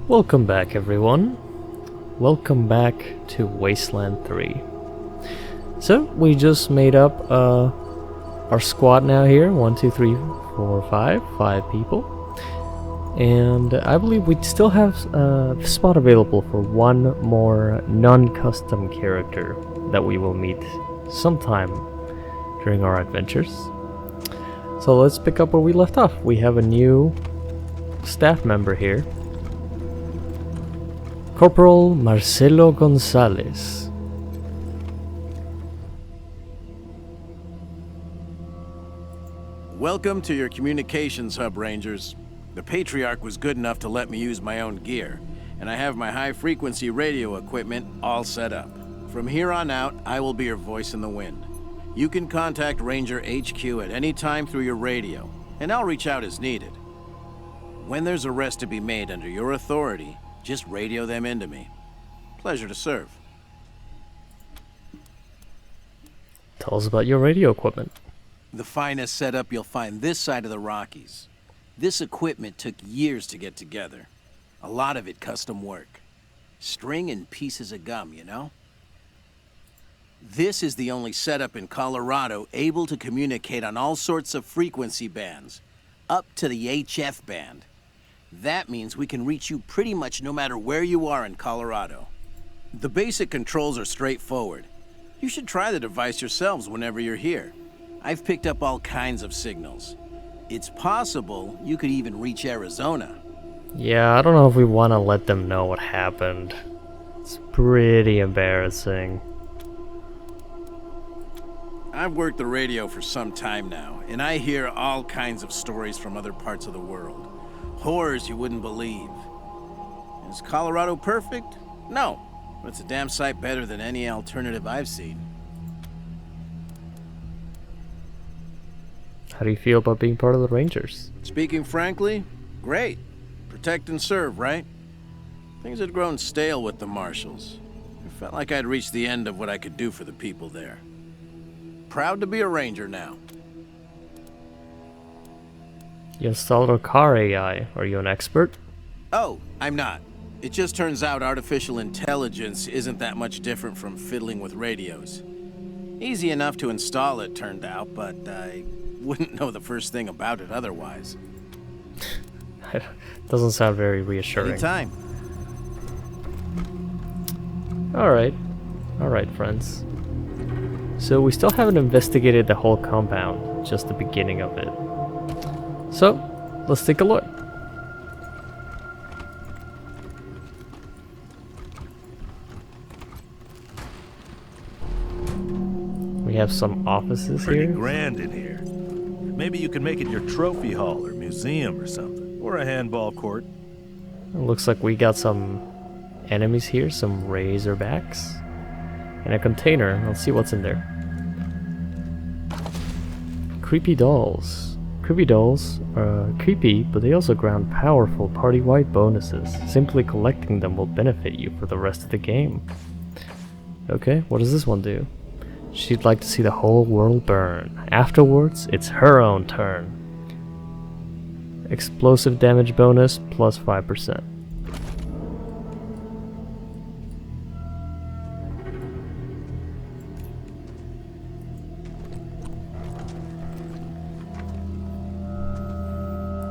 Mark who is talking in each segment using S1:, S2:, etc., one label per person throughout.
S1: Welcome back, everyone. Welcome back to Wasteland 3. So, we just made up our squad now here. 1, 2, 3, 4, 5. 5 people. And I believe we still have a spot available for one more non-custom character that we will meet sometime during our adventures. So let's pick up where we left off. We have a new staff member here. Corporal Marcelo Gonzalez.
S2: Welcome to your communications hub, Rangers. The Patriarch was good enough to let me use my own gear, and I have my high-frequency radio equipment all set up. From here on out, I will be your voice in the wind. You can contact Ranger HQ at any time through your radio, and I'll reach out as needed. When there's arrests to be made under your authority, just radio them into me. Pleasure to serve.
S1: Tell us about your radio equipment.
S2: The finest setup you'll find this side of the Rockies. This equipment took years to get together. A lot of it custom work. String and pieces of gum, you know? This is the only setup in Colorado able to communicate on all sorts of frequency bands, up to the HF band. That means we can reach you pretty much no matter where you are in Colorado. The basic controls are straightforward. You should try the device yourselves whenever you're here. I've picked up all kinds of signals. It's possible you could even reach Arizona.
S1: Yeah, I don't know if we want to let them know what happened. It's pretty embarrassing.
S2: I've worked the radio for some time now, and I hear all kinds of stories from other parts of the world. Horrors you wouldn't believe. Is Colorado perfect? No, but it's a damn sight better than any alternative I've seen.
S1: How do you feel about being part of the Rangers?
S2: Speaking frankly, great. Protect and serve, right? Things had grown stale with the Marshals. It felt like I'd reached the end of what I could do for the people there. Proud to be a Ranger now.
S1: You installed a car AI. Are you an expert?
S2: Oh, I'm not. It just turns out artificial intelligence isn't that much different from fiddling with radios. Easy enough to install, it turned out, but I wouldn't know the first thing about it otherwise.
S1: Doesn't sound very reassuring.
S2: Anytime.
S1: Alright, friends. So we still haven't investigated the whole compound, just the beginning of it. So, let's take a look. We have some offices
S3: Pretty
S1: here.
S3: grand in here. Maybe you can make it your trophy hall or museum or something. Or a handball court.
S1: It looks like we got some enemies here, some razorbacks. And a container. Let's see what's in there. Creepy dolls. Creepy dolls are creepy, but they also grant powerful party-wide bonuses. Simply collecting them will benefit you for the rest of the game. Okay, what does this one do? She'd like to see the whole world burn. Afterwards, it's her own turn. Explosive damage bonus plus 5%.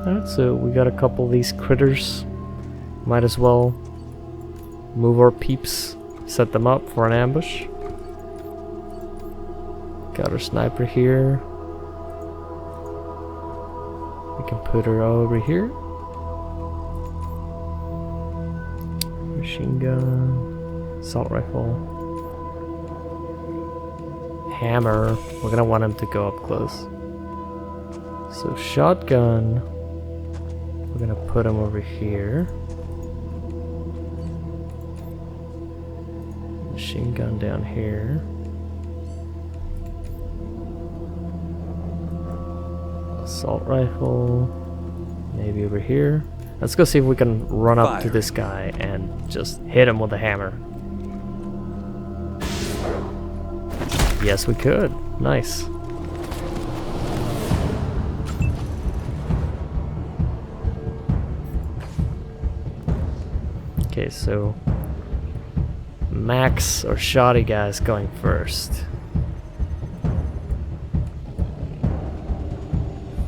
S1: Alright, so we got a couple of these critters. Might as well move our peeps, set them up for an ambush. Got our sniper here. We can put her over here. Machine gun, assault rifle, hammer. We're gonna want him to go up close. So shotgun. We're gonna put him over here. Machine gun down here. Assault rifle, maybe over here. Let's go see if we can run up to this guy and just hit him with a hammer. Yes, we could. Nice. Okay, so Max or Shoddy guy's going first.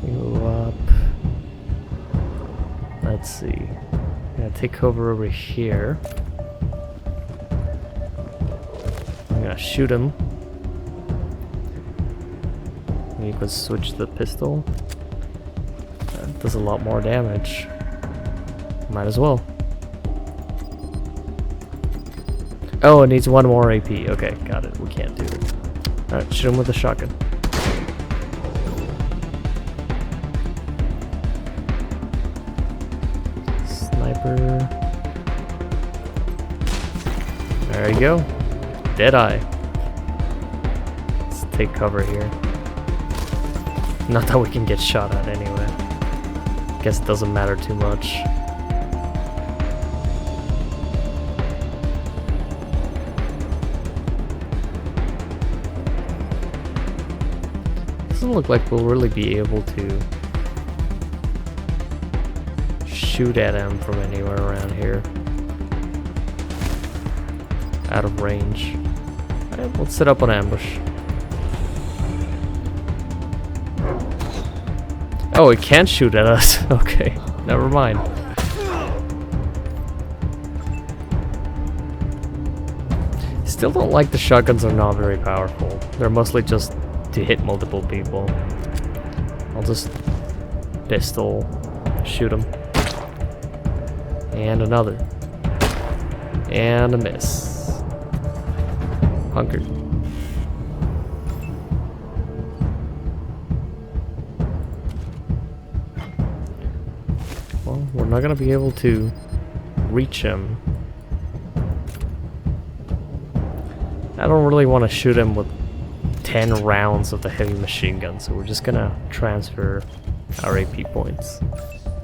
S1: Go up. Let's see. I'm gonna take cover over here. I'm gonna shoot him. You could switch the pistol. That does a lot more damage. Might as well. Oh, it needs one more AP. Okay, got it. We can't do it. Alright, shoot him with a shotgun. Sniper. There you go. Deadeye. Let's take cover here. Not that we can get shot at anyway. Guess it doesn't matter too much. Doesn't look like we'll really be able to shoot at him from anywhere around here. Out of range. Alright, let's set up an ambush. Oh, it can't shoot at us. Okay, never mind. Still don't like the shotguns are not very powerful. They're mostly just to hit multiple people. I'll just pistol shoot them. And another. And a miss. Hunkered. Well, we're not gonna be able to reach him. I don't really want to shoot him with 10 rounds of the heavy machine gun, so we're just gonna transfer our AP points,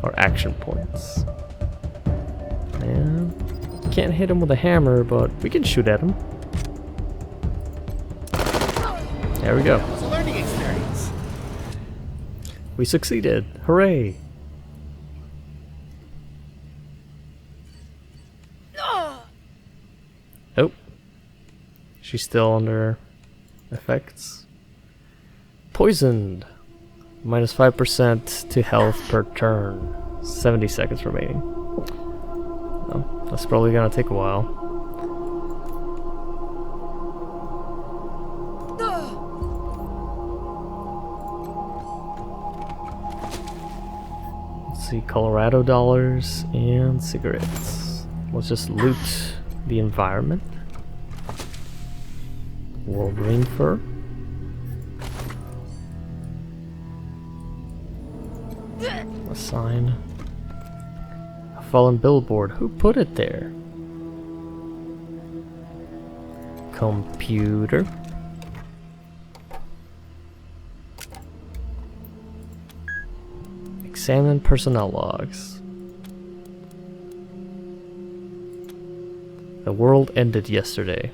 S1: or action points. And can't hit him with a hammer, but we can shoot at him. There we go.
S4: It was a learning experience.
S1: We succeeded. Hooray! Oh. She's still under effects. Poisoned. Minus 5% to health per turn. 70 seconds remaining. Oh, that's probably gonna take a while. Let's see, Colorado dollars and cigarettes. Let's just loot the environment. Wolverine fur. A sign. A fallen billboard. Who put it there? Computer. Examine personnel logs. The world ended yesterday.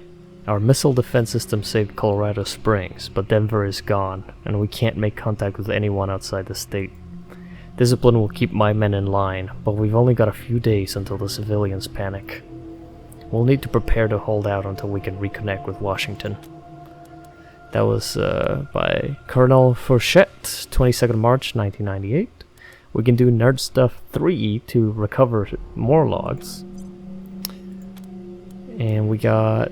S1: Our missile defense system saved Colorado Springs, but Denver is gone, and we can't make contact with anyone outside the state. Discipline will keep my men in line, but we've only got a few days until the civilians panic. We'll need to prepare to hold out until we can reconnect with Washington. That was by Colonel Fourchette, 22nd March 1998. We can do Nerd Stuff 3 to recover more logs. And we got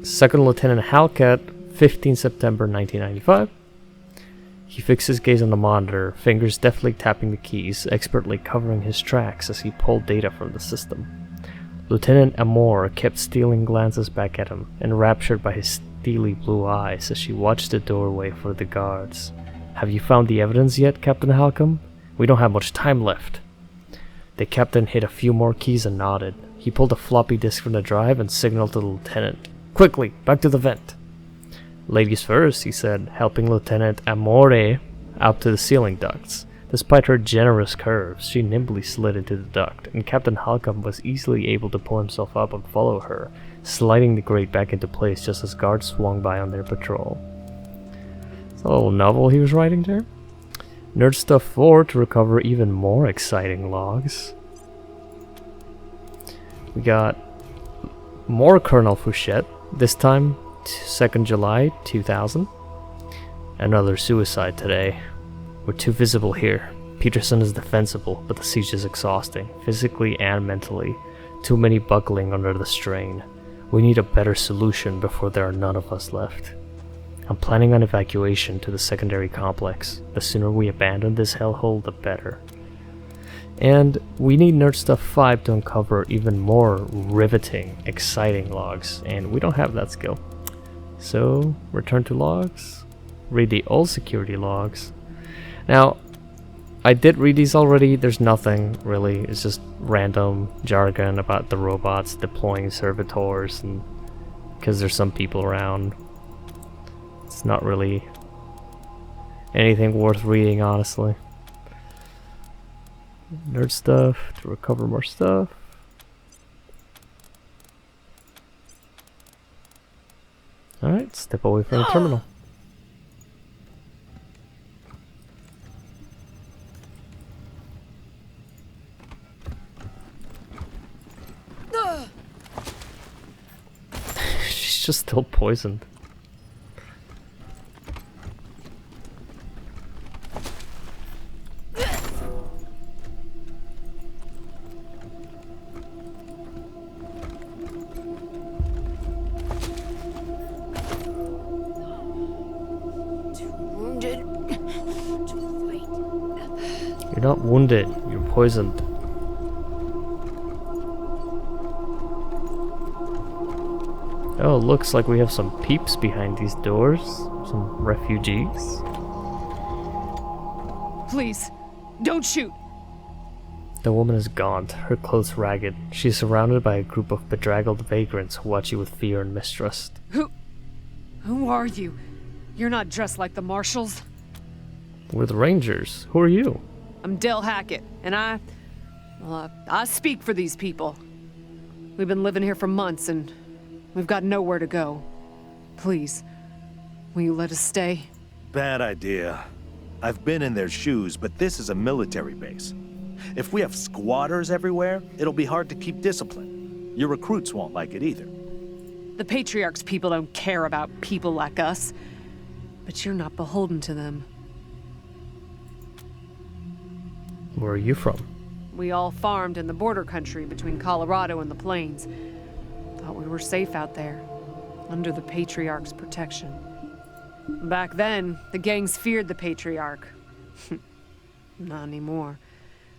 S1: Second Lieutenant Halcat, 15 September 1995. He fixed his gaze on the monitor, fingers deftly tapping the keys, expertly covering his tracks as he pulled data from the system. Lieutenant Amore kept stealing glances back at him, enraptured by his steely blue eyes as she watched the doorway for the guards. Have you found the evidence yet, Captain Halcom? We don't have much time left. The captain hit a few more keys and nodded. He pulled a floppy disk from the drive and signaled to the lieutenant. Quickly, back to the vent. Ladies first, he said, helping Lieutenant Amore out to the ceiling ducts. Despite her generous curves, she nimbly slid into the duct, and Captain Halcom was easily able to pull himself up and follow her, sliding the grate back into place just as guards swung by on their patrol. It's a little novel he was writing there. Nerd Stuff 4 to recover even more exciting logs. We got more Colonel Fouchette, this time 2nd July 2000. Another suicide today. We're too visible here. Peterson is defensible, but the siege is exhausting, physically and mentally. Too many buckling under the strain. We need a better solution before there are none of us left. I'm planning on evacuation to the secondary complex. The sooner we abandon this hellhole, the better. And we need Nerd Stuff 5 to uncover even more riveting, exciting logs, and we don't have that skill. So, return to logs, read the old security logs. Now, I did read these already. There's nothing really. It's just random jargon about the robots deploying servitors, and because there's some people around. It's not really anything worth reading, honestly. Nerd stuff to recover more stuff. Alright, step away from the terminal. She's just still poisoned. You're not wounded, you're poisoned. Oh, looks like we have some peeps behind these doors. Some refugees.
S4: Please, don't shoot!
S1: The woman is gaunt, her clothes ragged. She is surrounded by a group of bedraggled vagrants who watch you with fear and mistrust.
S4: Who are you? You're not dressed like the marshals.
S1: We're the Rangers. Who are you?
S4: I'm Del Hackett, and I speak for these people. We've been living here for months, and we've got nowhere to go. Please, will you let us stay?
S3: Bad idea. I've been in their shoes, but this is a military base. If we have squatters everywhere, it'll be hard to keep discipline. Your recruits won't like it either.
S4: The Patriarch's people don't care about people like us, but you're not beholden to them.
S1: Where are you from?
S4: We all farmed in the border country between Colorado and the plains. Thought we were safe out there, under the Patriarch's protection. Back then, the gangs feared the Patriarch. Not anymore.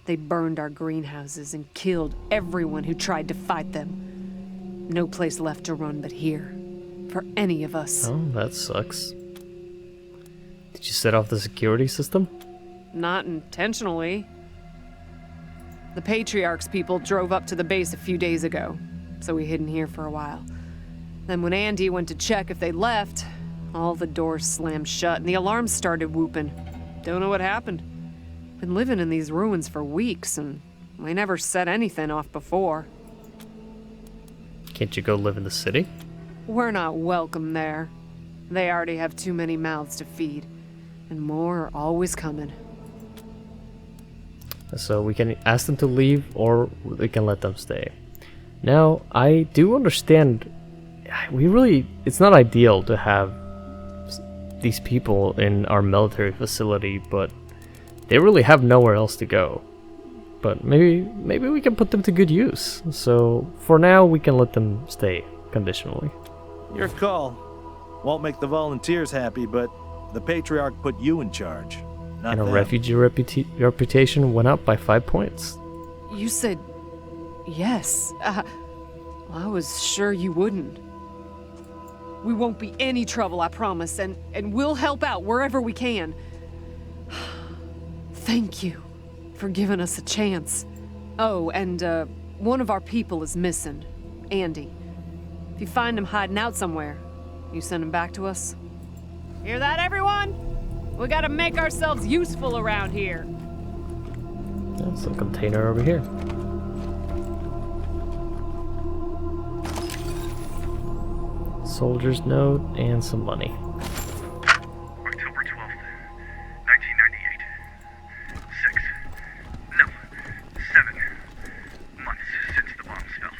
S4: They burned our greenhouses and killed everyone who tried to fight them. No place left to run but here, for any of us.
S1: Oh, that sucks. Did you set off the security system?
S4: Not intentionally. The Patriarch's people drove up to the base a few days ago, so we hid in here for a while. Then when Andy went to check if they left, all the doors slammed shut and the alarms started whooping. Don't know what happened. Been living in these ruins for weeks, and we never set anything off before.
S1: Can't you go live in the city?
S4: We're not welcome there. They already have too many mouths to feed, and more are always coming.
S1: So we can ask them to leave, or we can let them stay. Now, I do understand, it's not ideal to have these people in our military facility, but they really have nowhere else to go. But maybe we can put them to good use. So for now, we can let them stay conditionally.
S3: Your call. Won't make the volunteers happy, but the Patriarch put you in charge. Not
S1: And our
S3: them.
S1: refugee reputation went up by 5 points.
S4: You said yes. I was sure you wouldn't. We won't be any trouble, I promise, and we'll help out wherever we can. Thank you for giving us a chance. Oh, and one of our people is missing, Andy. If you find him hiding out somewhere, you send him back to us. Hear that, everyone? We gotta make ourselves useful around here.
S1: That's a container over here. Soldier's note and some money.
S5: October 12th, 1998. 7 months since the bomb fell.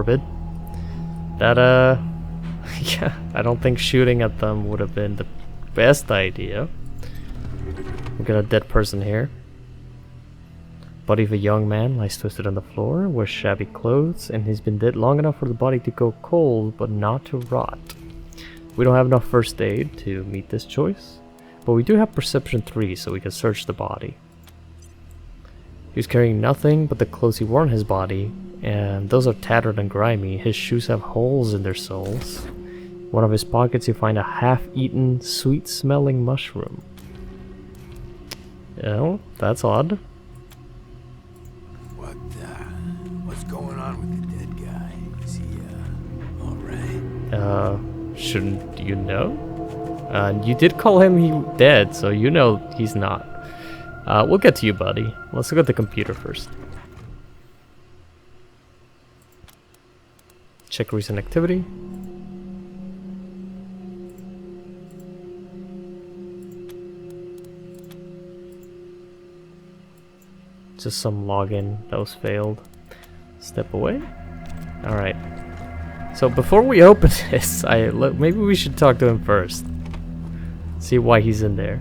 S1: morbid. That, yeah, I don't think shooting at them would have been the best idea. We got a dead person here. Body of a young man lies twisted on the floor, wears shabby clothes, and he's been dead long enough for the body to go cold, but not to rot. We don't have enough first aid to meet this choice, but we do have perception 3, so we can search the body. He was carrying nothing but the clothes he wore on his body, and those are tattered and grimy. His shoes have holes in their soles. In one of his pockets you find a half-eaten, sweet-smelling mushroom. Oh, that's odd.
S6: What's going on with the dead guy? Is he, alright?
S1: Shouldn't you know? You did call him dead, so you know he's not. We'll get to you, buddy. Let's look at the computer first. Check recent activity. Just some login that was failed. Step away. Alright. So before we open this, maybe we should talk to him first. See why he's in there.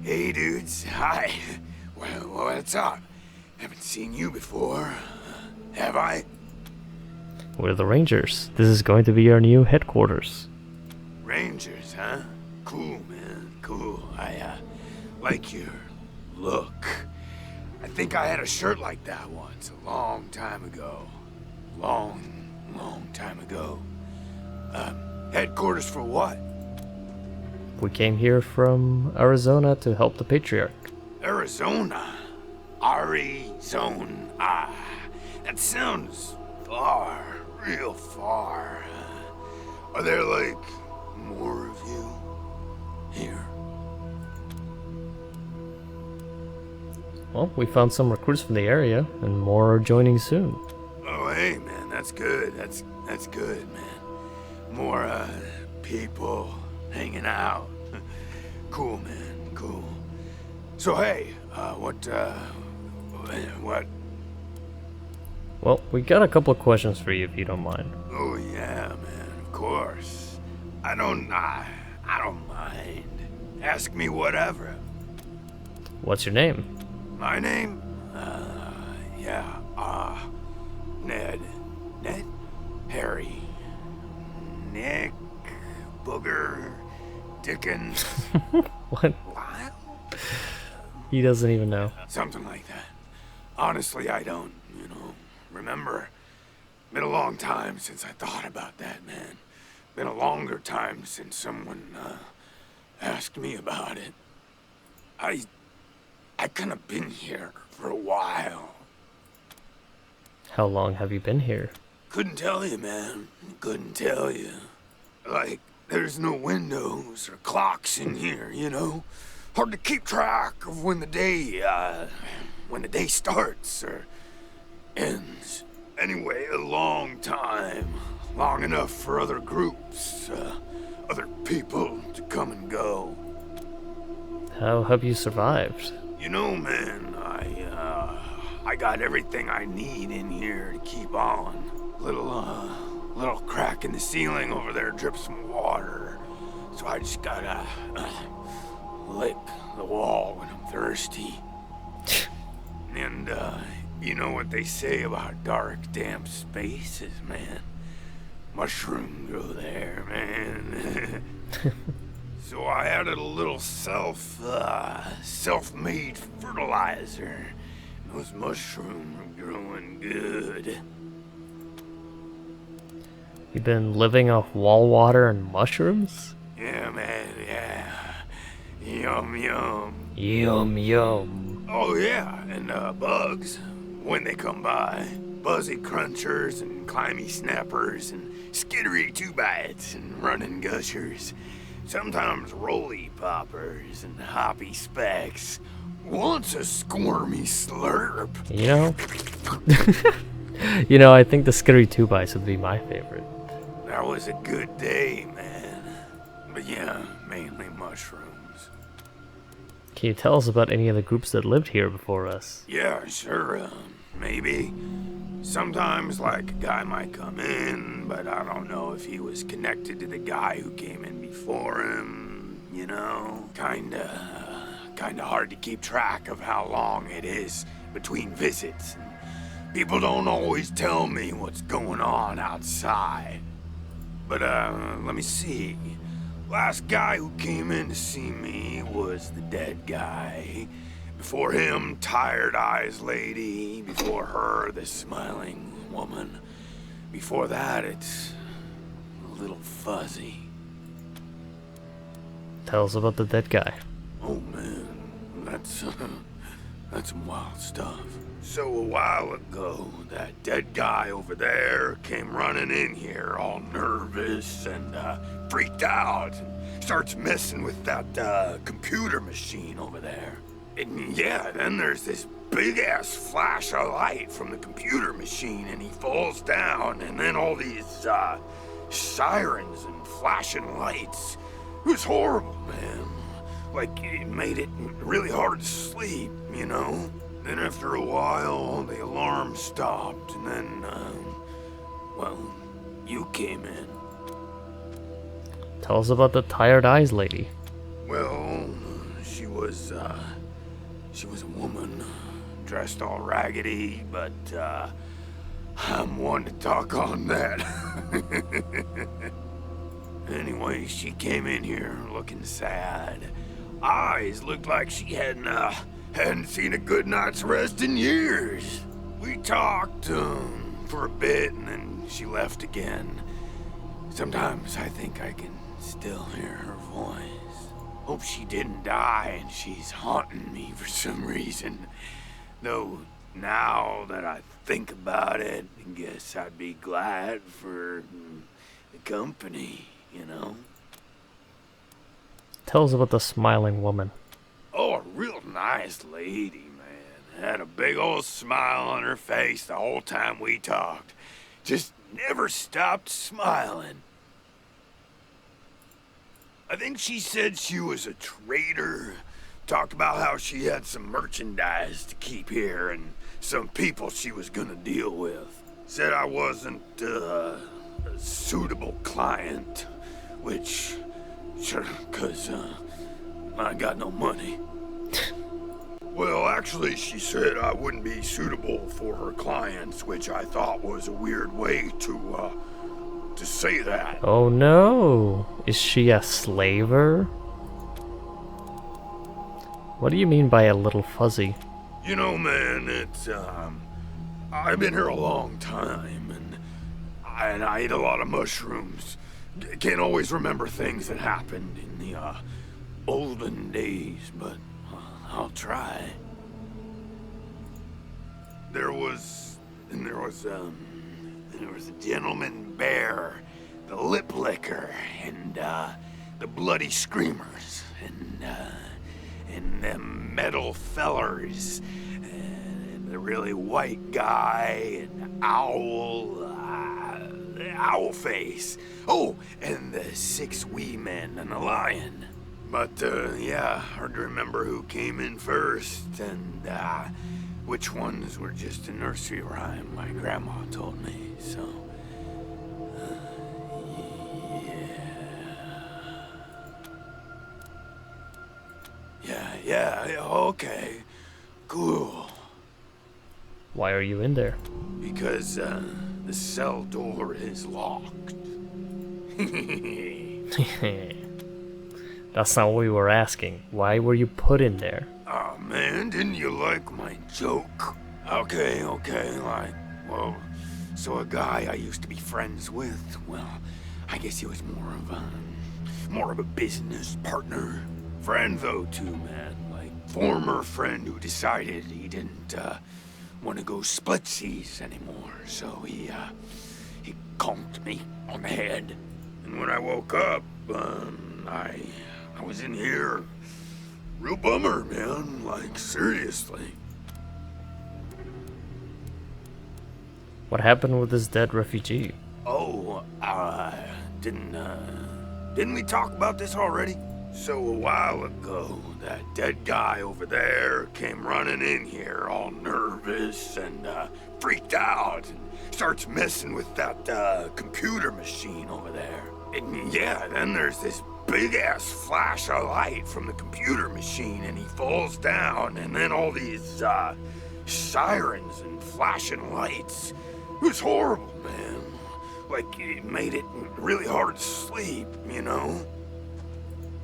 S6: Hey, dudes. Hi. Well, what's up? Haven't seen you before. Have I?
S1: We're the Rangers. This is going to be our new headquarters.
S6: Rangers, huh? Cool, man. Cool. I like your look. I think I had a shirt like that once, a long time ago. Long time ago. Headquarters for what?
S1: We came here from Arizona to help the Patriarch.
S6: Arizona? Arizona. That sounds far, real far. Are there, like, more of you here?
S1: Well, we found some recruits from the area, and more are joining soon.
S6: Oh, hey, man, that's good. That's good, man. More, people hanging out. Cool, man, cool. So, hey, what?
S1: Well, we got a couple of questions for you, if you don't mind.
S6: Oh, yeah, man, of course. I don't mind. Ask me whatever.
S1: What's your name?
S6: My name? Ned. Ned? Harry. Nick. Booger. Dickens.
S1: What?
S6: Lyle?
S1: He doesn't even know.
S6: Something like that. Honestly, I don't, remember. Been a long time since I thought about that, man. Been a longer time since someone, asked me about it. I kinda been here for a while.
S1: How long have you been here?
S6: Couldn't tell you, man. Couldn't tell you. Like, there's no windows or clocks in here, Hard to keep track of when the day starts or ends. Anyway, a long time. Long enough for other groups, other people to come and go.
S1: How have you survived?
S6: Man, I got everything I need in here to keep on. Little crack in the ceiling over there drips some water. So I just gotta lick the wall when I'm thirsty. And, you know what they say about dark, damp spaces, man? Mushrooms grow there, man. So I added a little self-made fertilizer. Those mushrooms are growing good.
S1: You've been living off wall water and mushrooms?
S6: Yeah, man, yeah. Yum, yum.
S1: Yum, yum.
S6: Oh, yeah, and bugs, when they come by. Buzzy crunchers and climby snappers and skittery two-bites and running gushers. Sometimes roly poppers and hoppy specks. Once a squirmy slurp.
S1: I think the skittery two-bites would be my favorite.
S6: That was a good day, man. But yeah, mainly mushrooms.
S1: Can you tell us about any of the groups that lived here before us?
S6: Yeah, sure, maybe. Sometimes, like, a guy might come in, but I don't know if he was connected to the guy who came in before him, you know? Kinda hard to keep track of how long it is between visits. And people don't always tell me what's going on outside. But, let me see. Last guy who came in to see me was the dead guy. Before him, Tired Eyes Lady. Before her, the Smiling Woman. Before that, it's a little fuzzy.
S1: Tell us about the dead guy.
S6: Oh man, that's some wild stuff. So a while ago, that dead guy over there came running in here all nervous and freaked out and starts messing with that computer machine over there. And yeah, then there's this big-ass flash of light from the computer machine and he falls down and then all these sirens and flashing lights. It was horrible, man. Like, it made it really hard to sleep, you know? Then after a while, the alarm stopped, and then, well, you came in.
S1: Tell us about the Tired Eyes Lady.
S6: Well, she was a woman, dressed all raggedy, but, I'm one to talk on that. Anyway, she came in here looking sad. Eyes looked like she hadn't seen a good night's rest in years. We talked for a bit and then she left again. Sometimes I think I can still hear her voice. Hope she didn't die and she's haunting me for some reason. Though now that I think about it, I guess I'd be glad for the company, you know?
S1: Tell us about the Smiling Woman.
S6: Oh, a real nice lady, man. Had a big old smile on her face the whole time we talked. Just never stopped smiling. I think she said she was a trader. Talked about how she had some merchandise to keep here and some people she was gonna deal with. Said I wasn't a suitable client, which, sure, 'cause I got no money. Well, actually, she said I wouldn't be suitable for her clients, which I thought was a weird way to say that.
S1: Oh no! Is she a slaver? What do you mean by a little fuzzy?
S6: You know, man, it's, I've been here a long time, and I eat a lot of mushrooms. Can't always remember things that happened in the, olden days, but I'll try. There was a gentleman bear, the lip licker, and the bloody screamers, and them metal fellers, and the really white guy, and owl face. Oh, and the 6 wee men and a lion. But, yeah, hard to remember who came in first, and, which ones were just a nursery rhyme my grandma told me, so... Yeah, okay. Cool.
S1: Why are you in there?
S6: Because, the cell door is locked.
S1: That's not what we were asking. Why were you put in there?
S6: Aw, man, didn't you like my joke? Okay, like, well, so a guy I used to be friends with, well, I guess he was more of a business partner. Friend, though, too, man. Like, former friend who decided he didn't, want to go splitsies anymore, so he conked me on the head. And when I woke up, I was in here. Real bummer, man. Like, seriously.
S1: What happened with this dead refugee?
S6: Oh, didn't we talk about this already? So a while ago, that dead guy over there came running in here all nervous and freaked out and starts messing with that computer machine over there. And yeah, then there's this big-ass flash of light from the computer machine and he falls down and then all these sirens and flashing lights. It was horrible, man. Like, it made it really hard to sleep, you know?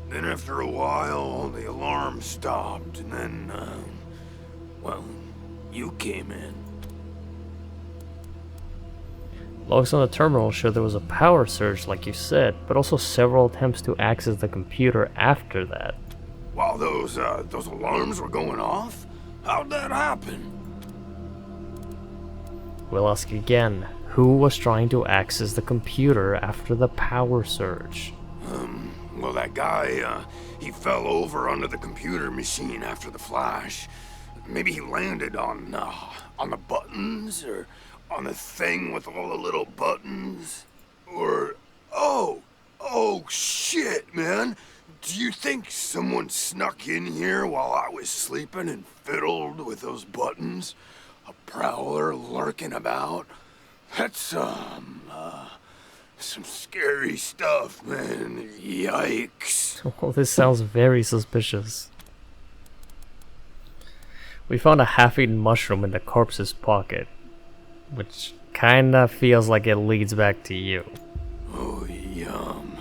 S6: Then after a while, the alarm stopped, and then, well, you came in.
S1: Logs on the terminal show there was a power surge, like you said, but also several attempts to access the computer after that.
S6: While those alarms were going off? How'd that happen?
S1: We'll ask again, who was trying to access the computer after the power surge?
S6: Well, that guy, he fell over under the computer machine after the flash. Maybe he landed on the buttons, or on the thing with all the little buttons, or... Oh, shit, man! Do you think someone snuck in here while I was sleeping and fiddled with those buttons? A prowler lurking about? That's some scary stuff, man. Yikes.
S1: Well, this sounds very suspicious. We found a half-eaten mushroom in the corpse's pocket, which kinda feels like it leads back to you.
S6: Oh, yum.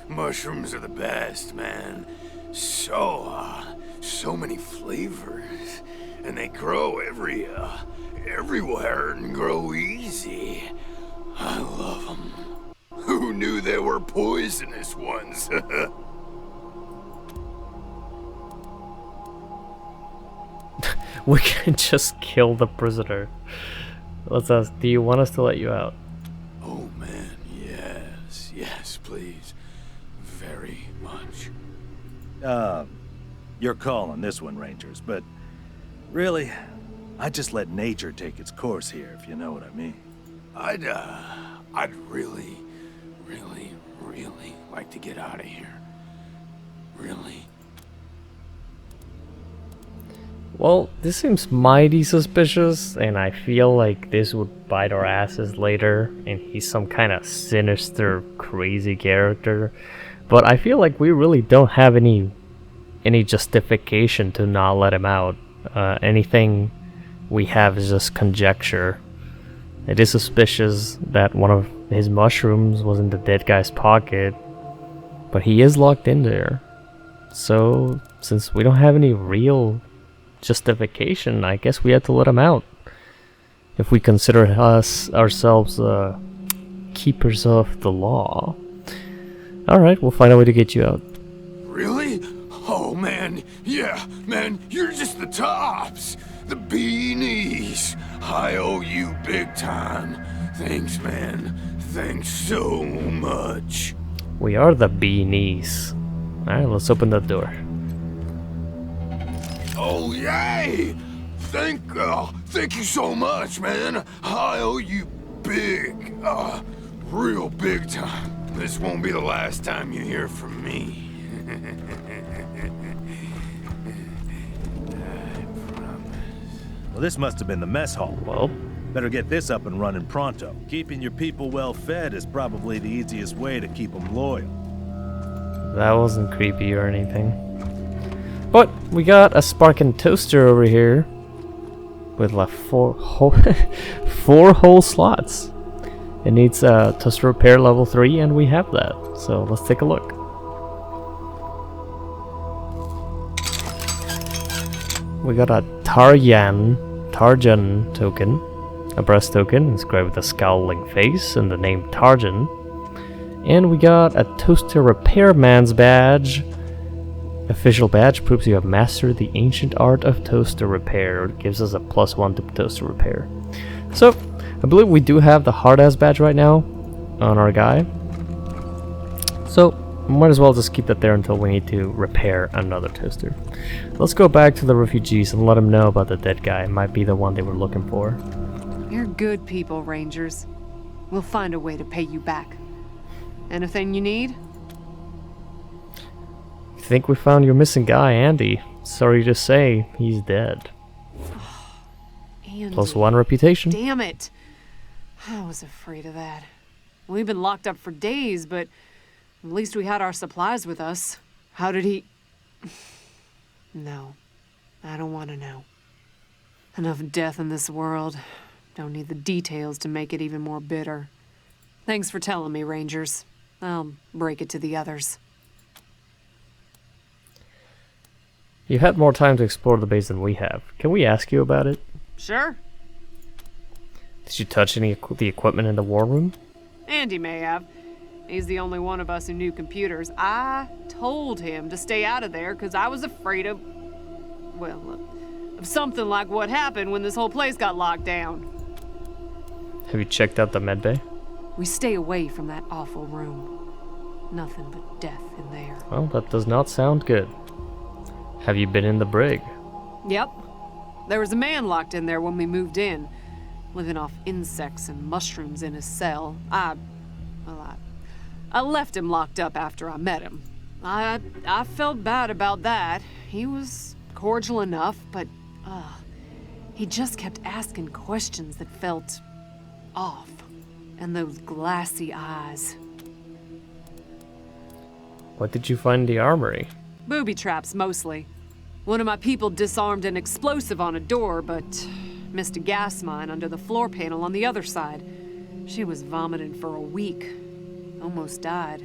S6: Mushrooms are the best, man. So many flavors. And they grow everywhere and grow easy. I love them. Who knew there were poisonous ones?
S1: We can just kill the prisoner. Let's ask, do you want us to let you out?
S6: Oh man, yes, please. Very much.
S3: Your call on this one, Rangers, but really, I just let nature take its course here, if you know what I mean.
S6: I'd really like to get out of here. Really.
S1: Well, this seems mighty suspicious, and I feel like this would bite our asses later, and he's some kind of sinister, crazy character. But I feel like we really don't have any justification to not let him out. Anything we have is just conjecture. It is suspicious that one of his mushrooms was in the dead guy's pocket, but he is locked in there. So, since we don't have any real justification, I guess we have to let him out. If we consider ourselves keepers of the law. Alright, we'll find a way to get you out.
S6: Really? Oh man, yeah, man, you're just the tops. The beanies. I owe you big time. Thanks, man. Thanks so much.
S1: We are the beanies. Alright, let's open the door.
S6: Oh, yay! Thank you so much, man. I owe you big, real big time. This won't be the last time you hear from me.
S3: Well, this must have been the mess hall.
S1: Well,
S3: Better get this up and running pronto. Keeping your people well fed is probably the easiest way to keep them loyal.
S1: that wasn't creepy or anything. But we got a sparking toaster over here with like four whole slots. It needs a toaster repair level 3, and we have that. So let's take a look. We got a Tarjan token, a breast token inscribed with a scowling face and the name Tarjan. And we got a toaster repairman's badge. Official badge proves you have mastered the ancient art of toaster repair. It gives us a +1 to toaster repair. So, I believe we do have the hard-ass badge right now on our guy. So, might as well just keep that there until we need to repair another toaster. Let's go back to the refugees and let them know about the dead guy. It might be the one they were looking for.
S4: You're good people, Rangers. We'll find a way to pay you back. Anything you need?
S1: Think we found your missing guy, Andy. Sorry to say, he's dead.
S4: Andy.
S1: +1 reputation.
S4: Damn it. I was afraid of that. We've been locked up for days, but at least we had our supplies with us. How did he... No. I don't want to know. Enough death in this world. Don't need the details to make it even more bitter. Thanks for telling me, Rangers. I'll break it to the others.
S1: You had more time to explore the base than we have. Can we ask you about it?
S4: Sure.
S1: Did you touch any of the equipment in the war room?
S4: Andy may have. He's the only one of us who knew computers. I told him to stay out of there because I was afraid of... well, of something like what happened when this whole place got locked down.
S1: Have you checked out the medbay?
S4: We stay away from that awful room. Nothing but death in there.
S1: Well, that does not sound good. Have you been in the brig?
S4: Yep. There was a man locked in there when we moved in, living off insects and mushrooms in his cell. I left him locked up after I met him. I felt bad about that. He was cordial enough, but he just kept asking questions that felt off. And those glassy eyes.
S1: What did you find in the armory?
S4: Booby traps, mostly. One of my people disarmed an explosive on a door, but missed a gas mine under the floor panel on the other side. She was vomiting for a week. Almost died.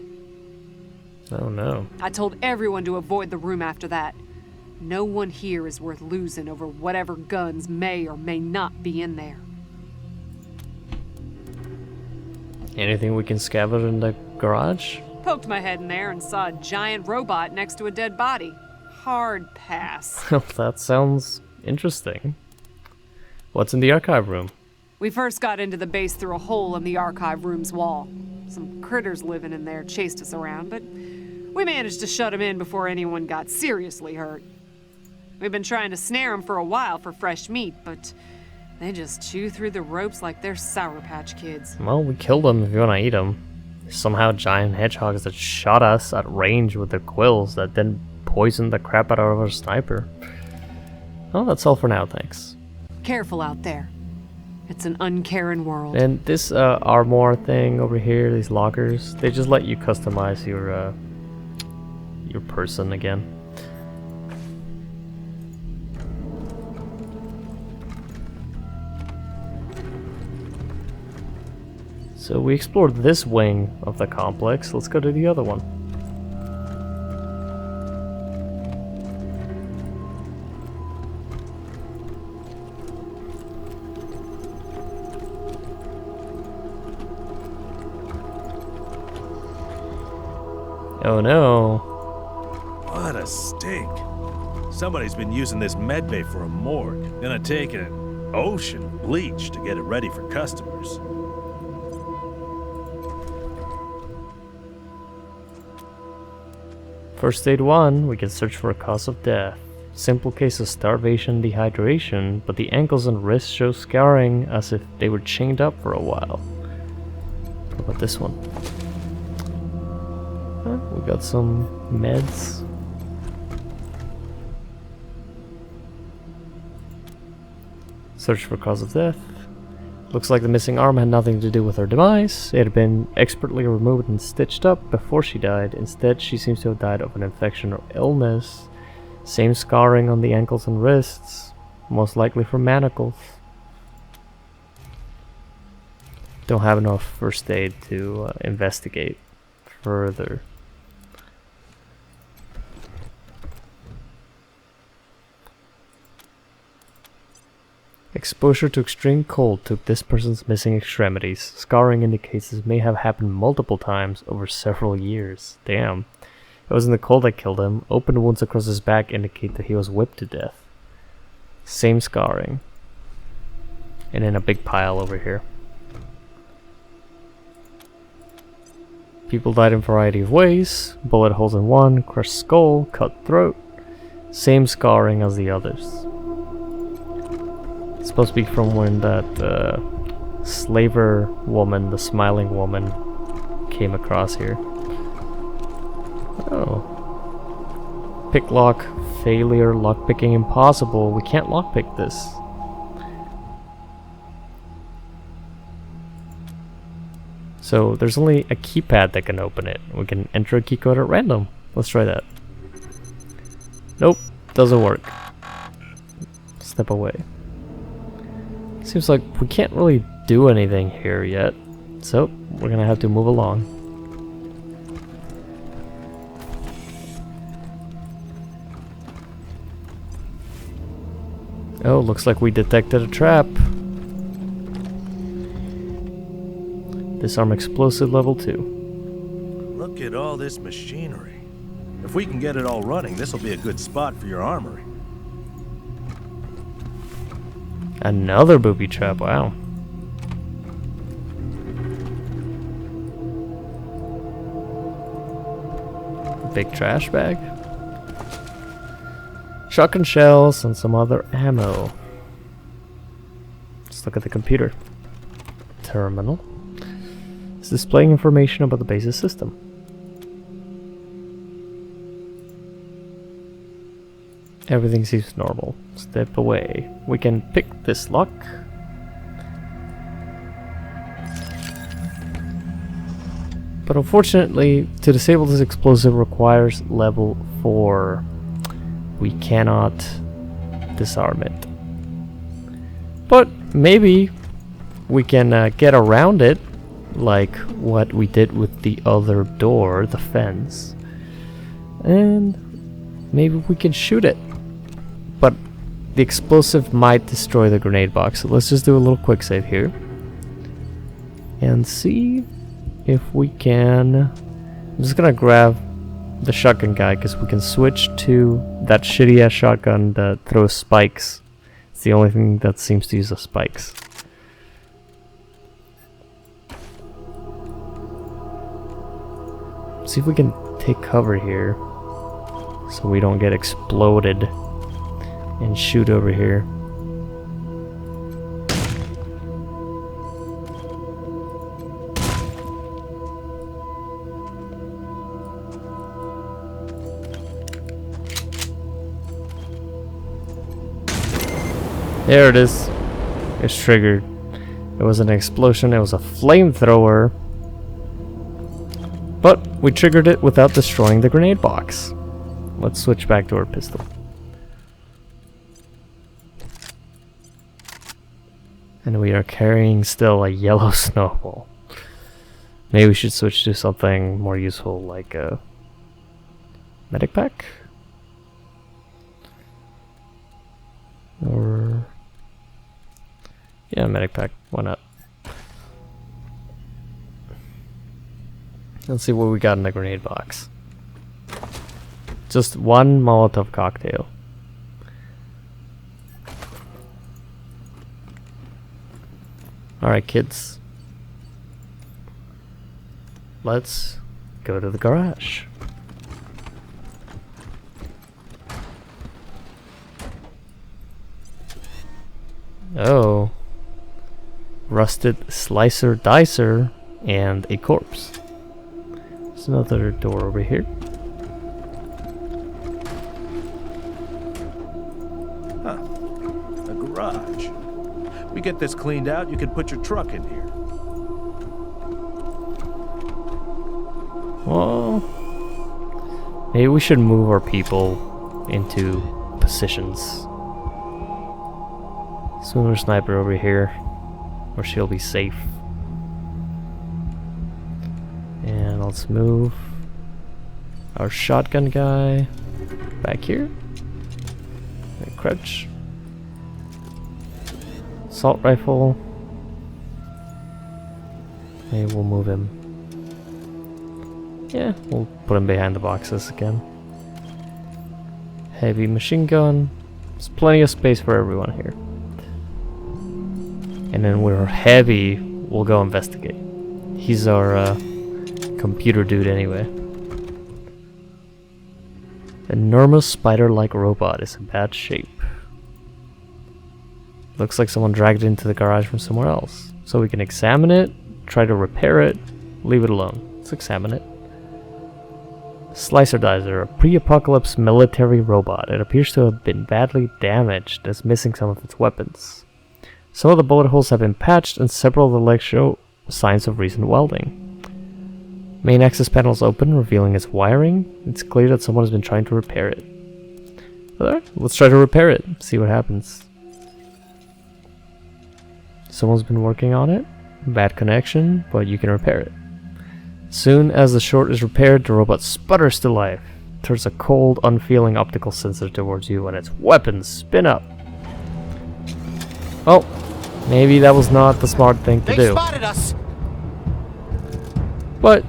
S1: Oh no.
S4: I told everyone to avoid the room after that. No one here is worth losing over whatever guns may or may not be in there.
S1: Anything we can scavenge in the garage?
S4: Poked my head in there and saw a giant robot next to a dead body. Hard pass.
S1: That sounds interesting. What's in the archive room?
S4: We first got into the base through a hole in the archive room's wall. Some critters living in there chased us around, but we managed to shut them in before anyone got seriously hurt. We've been trying to snare them for a while for fresh meat, but they just chew through the ropes like they're Sour Patch Kids.
S1: Well, we killed them if you want to eat them. Somehow giant hedgehogs that shot us at range with their quills that then poisoned the crap out of our sniper. Well, that's all for now, thanks.
S4: Careful out there. It's an uncaring world.
S1: And this armor thing over here, these lockers, they just let you customize your person again. So we explored this wing of the complex. Let's go to the other one. Oh no.
S3: What a stink. Somebody's been using this medbay for a morgue, gonna take an ocean bleach to get it ready for customers.
S1: First aid 1, we can search for a cause of death. Simple case of starvation, dehydration, but the ankles and wrists show scarring as if they were chained up for a while. What about this one? We got some meds. Search for cause of death. Looks like the missing arm had nothing to do with her demise. It had been expertly removed and stitched up before she died. Instead, she seems to have died of an infection or illness. Same scarring on the ankles and wrists, most likely from manacles. Don't have enough first aid to investigate further. Exposure to extreme cold took this person's missing extremities. Scarring indicates this may have happened multiple times over several years. Damn. It wasn't the cold that killed him. Open wounds across his back indicate that he was whipped to death. Same scarring. And in a big pile over here. People died in a variety of ways. Bullet holes in one, crushed skull, cut throat. Same scarring as the others. It's supposed to be from when that slaver woman, the smiling woman, came across here. Oh. Pick lock, failure, lockpicking impossible. We can't lockpick this. So there's only a keypad that can open it. We can enter a key code at random. Let's try that. Nope, doesn't work. Step away. Seems like we can't really do anything here yet. So we're gonna have to move along. Oh, looks like we detected a trap. Disarm explosive level 2.
S3: Look at all this machinery. If we can get it all running, this will be a good spot for your armory.
S1: Another booby trap, wow. Big trash bag. Shotgun shells and some other ammo. Let's look at the computer. Terminal. It's displaying information about the base's system. Everything seems normal. Step away. We can pick this lock. But unfortunately, to disable this explosive requires level 4. We cannot disarm it. But maybe we can get around it, like what we did with the other door, the fence. And maybe we can shoot it. But the explosive might destroy the grenade box. So let's just do a little quick save here. And see if we can... I'm just gonna grab the shotgun guy because we can switch to that shitty ass shotgun that throws spikes. It's the only thing that seems to use the spikes. See if we can take cover here so we don't get exploded and shoot over here. There it is. It's triggered. It was an explosion. It was a flamethrower. But we triggered it without destroying the grenade box. Let's switch back to our pistol. And we are carrying still a yellow snowball. Maybe we should switch to something more useful like a medic pack? Or... yeah, medic pack. Why not? Let's see what we got in the grenade box. Just one Molotov cocktail. Alright, kids. Let's go to the garage. Oh. Rusted slicer dicer and a corpse. There's another door over here.
S3: Huh. A garage. We get this cleaned out, you can put your truck in here.
S1: Well, maybe we should move our people into positions. Swimmer sniper over here, where she'll be safe. And let's move our shotgun guy back here. And crouch. Assault rifle. Maybe we'll move him. Yeah, we'll put him behind the boxes again. Heavy machine gun. There's plenty of space for everyone here. And then we're heavy, we'll go investigate. He's our computer dude anyway. Enormous spider-like robot is in bad shape. Looks like someone dragged it into the garage from somewhere else. So we can examine it, try to repair it, leave it alone. Let's examine it. Slicer Dicer, a pre-apocalypse military robot. It appears to have been badly damaged and is missing some of its weapons. Some of the bullet holes have been patched and several of the legs show signs of recent welding. Main access panel is open, revealing its wiring. It's clear that someone has been trying to repair it. Alright, let's try to repair it, see what happens. Someone's been working on it. Bad connection, but you can repair it. Soon as the short is repaired, the robot sputters to life. Turns a cold, unfeeling optical sensor towards you and its weapons spin up. Oh, maybe that was not the smart thing to do.
S7: They spotted us.
S1: But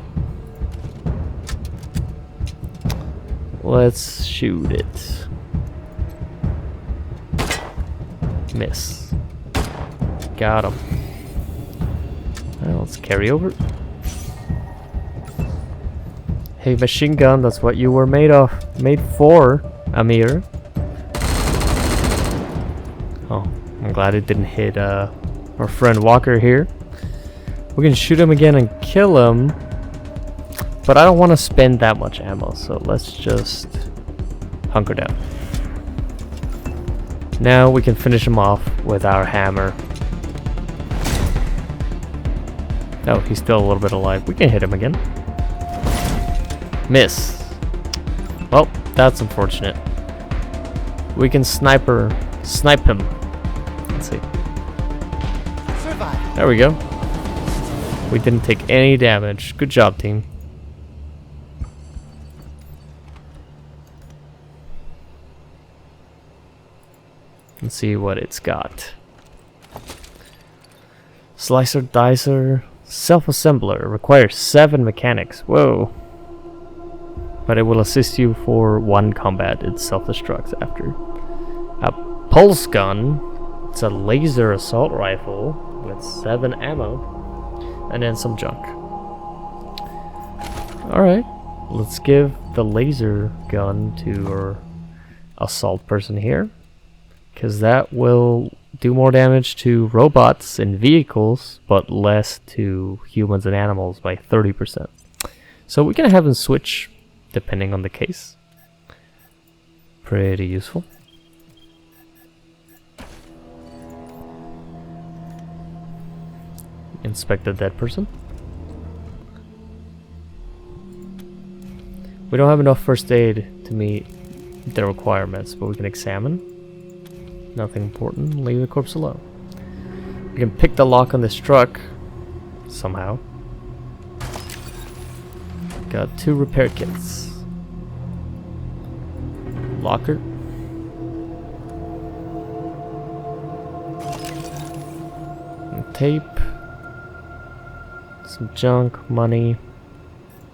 S1: let's shoot it. Miss. Got him. Well, let's carry over. Hey, machine gun, that's what you were made for, Amir. Oh, I'm glad it didn't hit our friend Walker here. We can shoot him again and kill him, but I don't want to spend that much ammo, so let's just hunker down. Now we can finish him off with our hammer. Oh, he's still a little bit alive. We can hit him again. Miss. Well, that's unfortunate. We can snipe him. Let's see.
S7: Survival.
S1: There we go. We didn't take any damage. Good job, team. Let's see what it's got. Slicer Dicer Self-Assembler. Requires 7 mechanics. Whoa. But it will assist you for 1 combat. It self-destructs after. A pulse gun. It's a laser assault rifle with 7 ammo. And then some junk. Alright. Let's give the laser gun to our assault person here. Because that will do more damage to robots and vehicles, but less to humans and animals by 30%. So we can have them switch depending on the case. Pretty useful. Inspect the dead person. We don't have enough first aid to meet the requirements, but we can examine. Nothing important. Leave the corpse alone. We can pick the lock on this truck somehow. Got 2 repair kits. Locker. And tape. Some junk, money.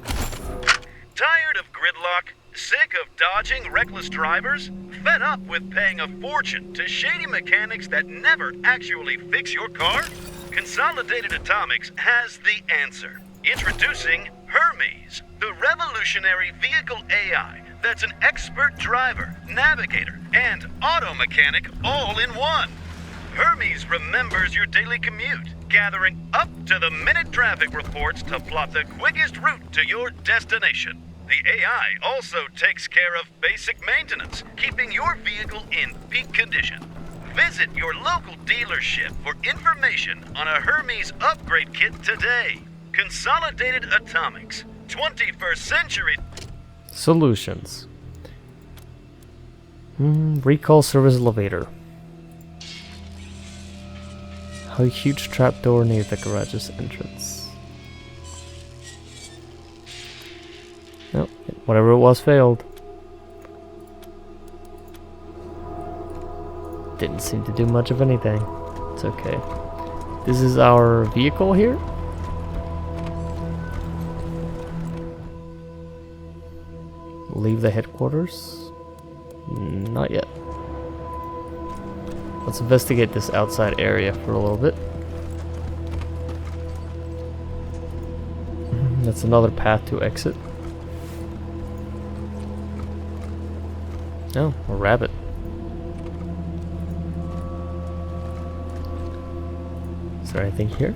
S8: Tired of gridlock? Sick of dodging reckless drivers? Fed up with paying a fortune to shady mechanics that never actually fix your car? Consolidated Atomics has the answer. Introducing Hermes, the revolutionary vehicle AI that's an expert driver, navigator, and auto mechanic all in one. Hermes remembers your daily commute, gathering up-to-the-minute traffic reports to plot the quickest route to your destination. The AI also takes care of basic maintenance, keeping your vehicle in peak condition. Visit your local dealership for information on a Hermes upgrade kit today. Consolidated Atomics, 21st century
S1: Solutions. Recall service elevator. A huge trapdoor near the garage's entrance. Nope, whatever it was failed. Didn't seem to do much of anything. It's okay. This is our vehicle here. Leave the headquarters? Not yet. Let's investigate this outside area for a little bit. That's another path to exit. Oh, a rabbit. Is there anything here?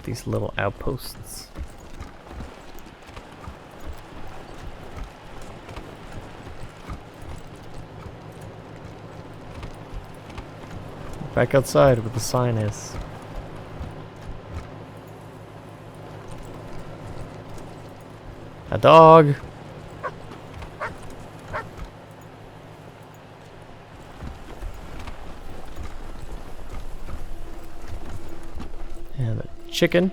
S1: these little outposts. Back outside where the sign is. A dog! And a chicken.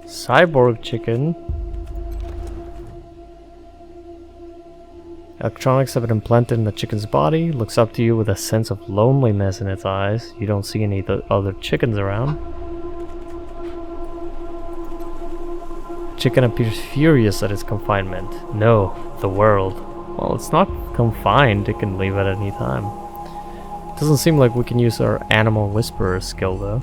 S1: Cyborg chicken. Electronics have been implanted in the chicken's body. Looks up to you with a sense of loneliness in its eyes. You don't see any other chickens around. Chicken appears furious at its confinement. No, the world. Well, it's not confined. It can leave at any time. Doesn't seem like we can use our animal whisperer skill though.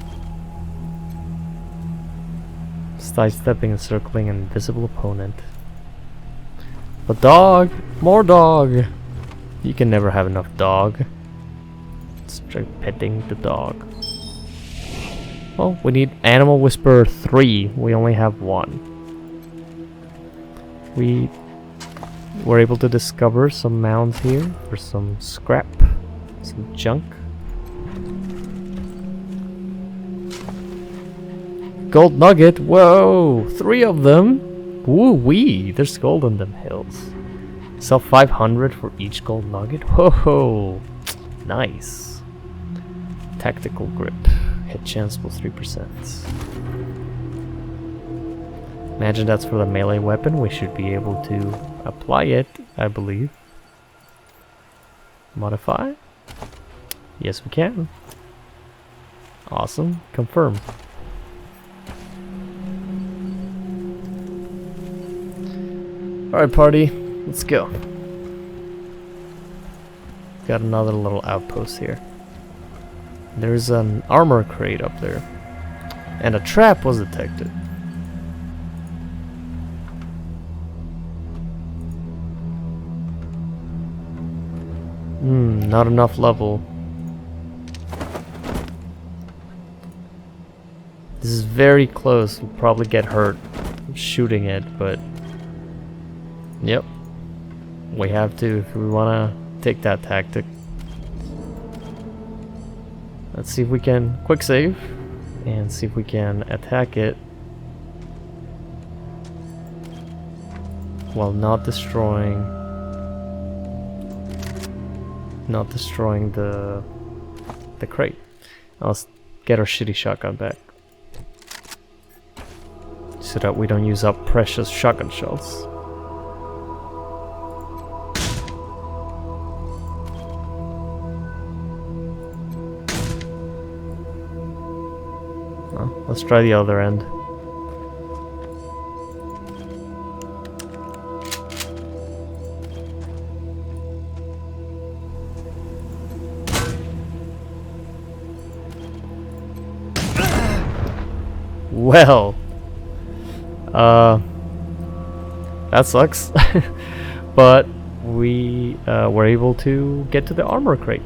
S1: Sidestepping and circling an invisible opponent. A dog! More dog! You can never have enough dog. Let's try petting the dog. Well, we need Animal Whisperer 3. We only have 1. We were able to discover some mounds here for some scrap, some junk. Gold nugget! Whoa! 3 of them! Woo-wee! There's gold on them hills. Sell 500 for each gold nugget? Whoa! Nice. Tactical grip. Hit chance plus 3%. Imagine that's for the melee weapon. We should be able to apply it, I believe. Modify? Yes, we can. Awesome. Confirm. Alright, party, let's go. Got another little outpost here. There's an armor crate up there. And a trap was detected. Not enough level. This is very close. We'll probably get hurt shooting it, but yep. We have to if we want to take that tactic. Let's see if we can quick save and see if we can attack it while not destroying the crate. Let's get our shitty shotgun back so that we don't use up precious shotgun shells. Let's try the other end. Well, that sucks. But we were able to get to the armor crate.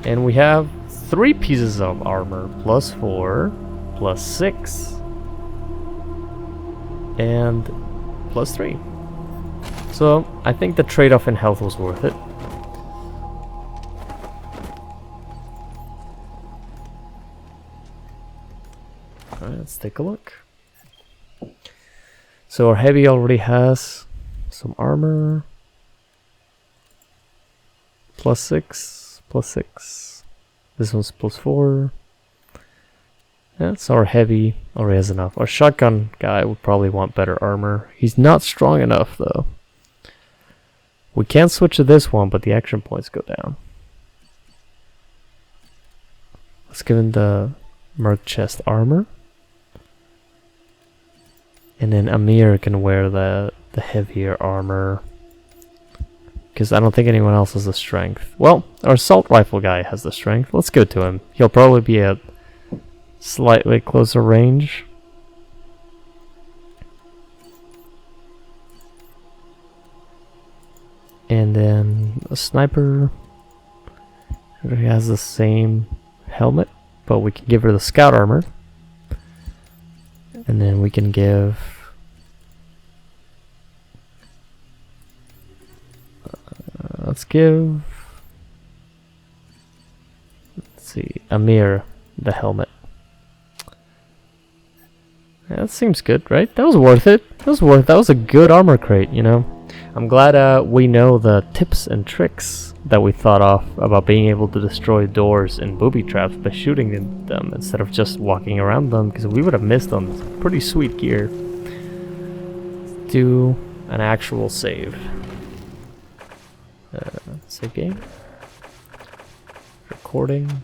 S1: And we have 3 pieces of armor, plus 4, plus 6, and plus 3. So I think the trade-off in health was worth it. Alright, let's take a look. So our heavy already has some armor. Plus 6, plus 6. This one's plus 4. Yeah, so our heavy already has enough. Our shotgun guy would probably want better armor. He's not strong enough though. We can switch to this one, but the action points go down. Let's give him the Merc chest armor. And then Amir can wear the heavier armor. Because I don't think anyone else has the strength. Well, our assault rifle guy has the strength. Let's go to him. He'll probably be at slightly closer range. And then a sniper. He has the same helmet, but we can give her the scout armor. And then we can give... let's give... let's see, Amir the helmet. Yeah, that seems good, right? That was worth it. That was a good armor crate, you know? I'm glad we know the tips and tricks that we thought of about being able to destroy doors and booby traps by shooting them instead of just walking around them, because we would have missed on pretty sweet gear. Let's do an actual save. Save game. Recording.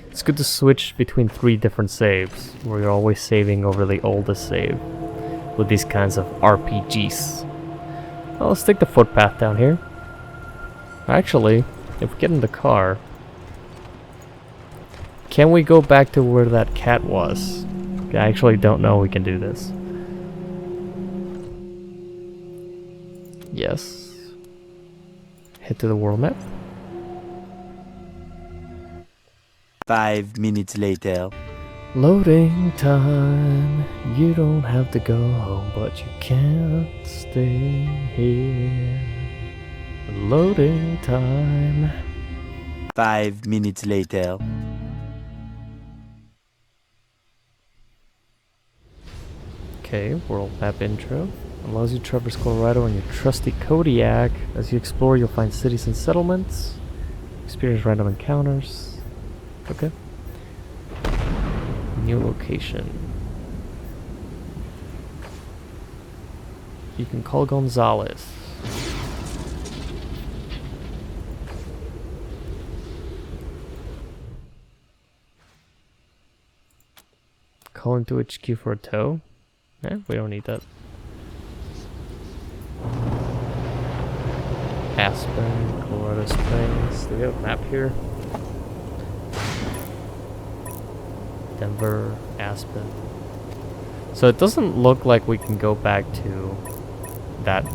S1: It's good to switch between 3 different saves, where you're always saving over the oldest save with these kinds of RPGs. Well, let's take the footpath down here. Actually, if we get in the car, can we go back to where that cat was? I actually don't know we can do this. Yes. Head to the world map.
S9: 5 minutes later.
S1: Loading time. You don't have to go home, but you can't stay here. Loading time.
S9: 5 minutes later.
S1: Okay, world map intro. Allows you to traverse Colorado on your trusty Kodiak. As you explore, you'll find cities and settlements. Experience random encounters. Okay. New location. You can call Gonzalez. Call into HQ for a tow. Yeah, we don't need that. Aspen, Colorado Springs. Do we have a map here? Denver, Aspen. So it doesn't look like we can go back to that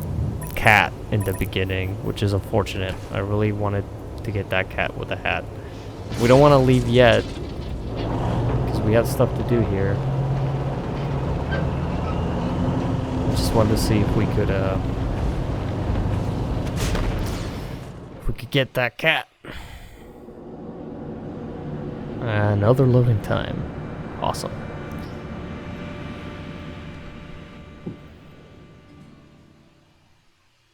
S1: cat in the beginning, which is unfortunate. I really wanted to get that cat with the hat. We don't want to leave yet, because we have stuff to do here. Just wanted to see if we could get that cat. Another loading time. Awesome.